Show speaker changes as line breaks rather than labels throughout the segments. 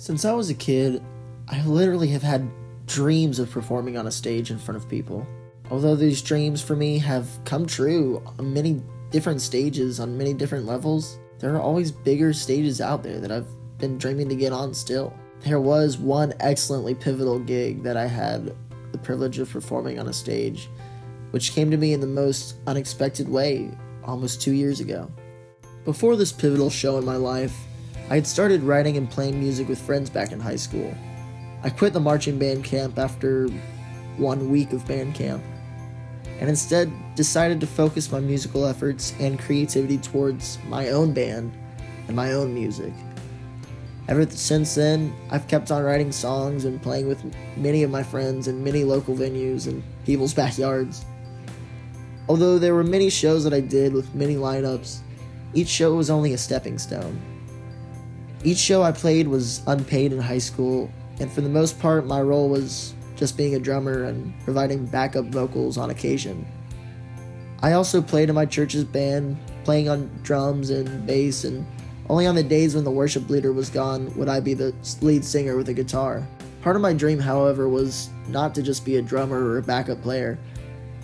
Since I was a kid, I literally have had dreams of performing on a stage in front of people. Although these dreams for me have come true on many different stages, on many different levels, there are always bigger stages out there that I've been dreaming to get on still. There was one excellently pivotal gig that I had the privilege of performing on a stage, which came to me in the most unexpected way almost 2 years ago. Before this pivotal show in my life, I had started writing and playing music with friends back in high school. I quit the marching band camp after 1 week of band camp, and instead decided to focus my musical efforts and creativity towards my own band and my own music. Ever since then, I've kept on writing songs and playing with many of my friends in many local venues and people's backyards. Although there were many shows that I did with many lineups, each show was only a stepping stone. Each show I played was unpaid in high school, and for the most part my role was just being a drummer and providing backup vocals on occasion. I also played in my church's band, playing on drums and bass, and only on the days when the worship leader was gone would I be the lead singer with a guitar. Part of my dream, however, was not to just be a drummer or a backup player.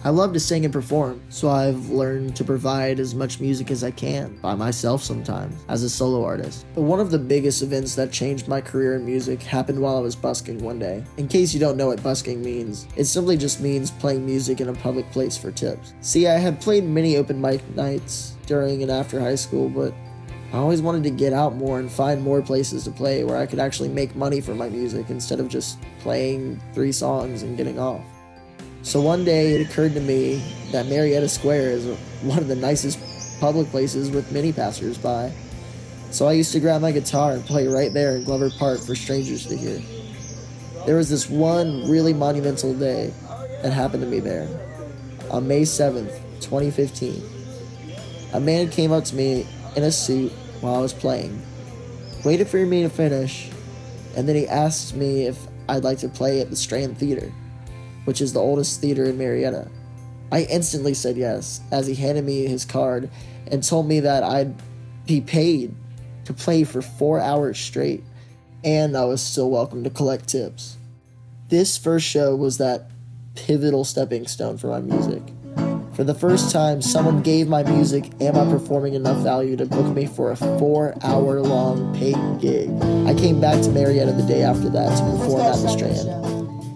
I love to sing and perform, so I've learned to provide as much music as I can, by myself sometimes, as a solo artist. But one of the biggest events that changed my career in music happened while I was busking one day. In case you don't know what busking means, it simply just means playing music in a public place for tips. See, I had played many open mic nights during and after high school, but I always wanted to get out more and find more places to play where I could actually make money for my music instead of just playing 3 songs and getting off. So one day it occurred to me that Marietta Square is one of the nicest public places with many passers-by. So I used to grab my guitar and play right there in Glover Park for strangers to hear. There was this one really monumental day that happened to me there. On May 7th, 2015, a man came up to me in a suit while I was playing, waited for me to finish, and then he asked me if I'd like to play at the Strand Theater, which is the oldest theater in Marietta. I instantly said yes, as he handed me his card and told me that I'd be paid to play for 4 hours straight, and I was still welcome to collect tips. This first show was that pivotal stepping stone for my music. For the first time, someone gave my music and my performing enough value to book me for a 4-hour-long paid gig. I came back to Marietta the day after that to perform at the Strand.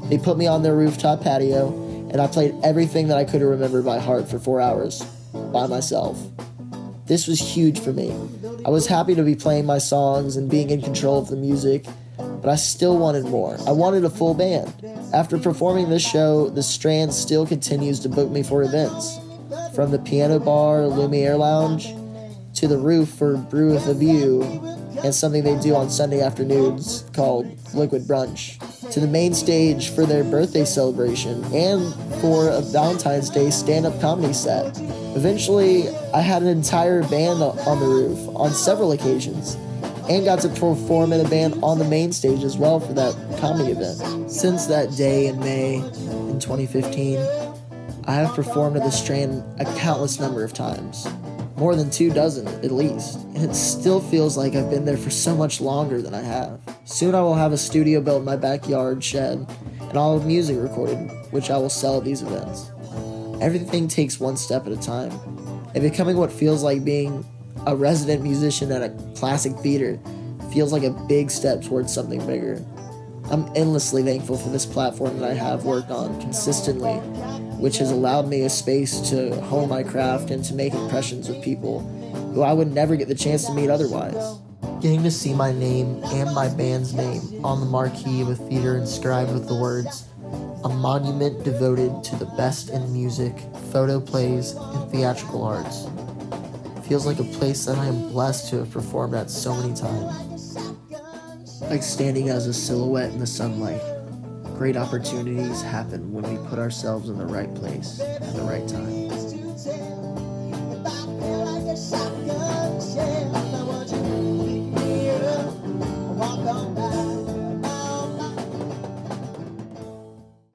They put me on their rooftop patio, and I played everything that I could remember by heart for 4 hours, by myself. This was huge for me. I was happy to be playing my songs and being in control of the music, but I still wanted more. I wanted a full band. After performing this show, the Strand still continues to book me for events, from the piano bar, Lumiere Lounge, to the roof for Brew with a View, and something they do on Sunday afternoons called Liquid Brunch, to the main stage for their birthday celebration, and for a Valentine's Day stand-up comedy set. Eventually, I had an entire band on the roof on several occasions, and got to perform in a band on the main stage as well for that comedy event. Since that day in May in 2015, I have performed at the Strand a countless number of times. More than 24 at least, and it still feels like I've been there for so much longer than I have. Soon I will have a studio built in my backyard shed, and I'll have music recorded, which I will sell at these events. Everything takes one step at a time, and becoming what feels like being a resident musician at a classic theater feels like a big step towards something bigger. I'm endlessly thankful for this platform that I have worked on consistently, which has allowed me a space to hone my craft and to make impressions with people who I would never get the chance to meet otherwise. Getting to see my name and my band's name on the marquee of a theater inscribed with the words, "A monument devoted to the best in music, photo plays, and theatrical arts," feels like a place that I am blessed to have performed at so many times. Like standing as a silhouette in the sunlight, great opportunities happen when we put ourselves in the right place at the right time.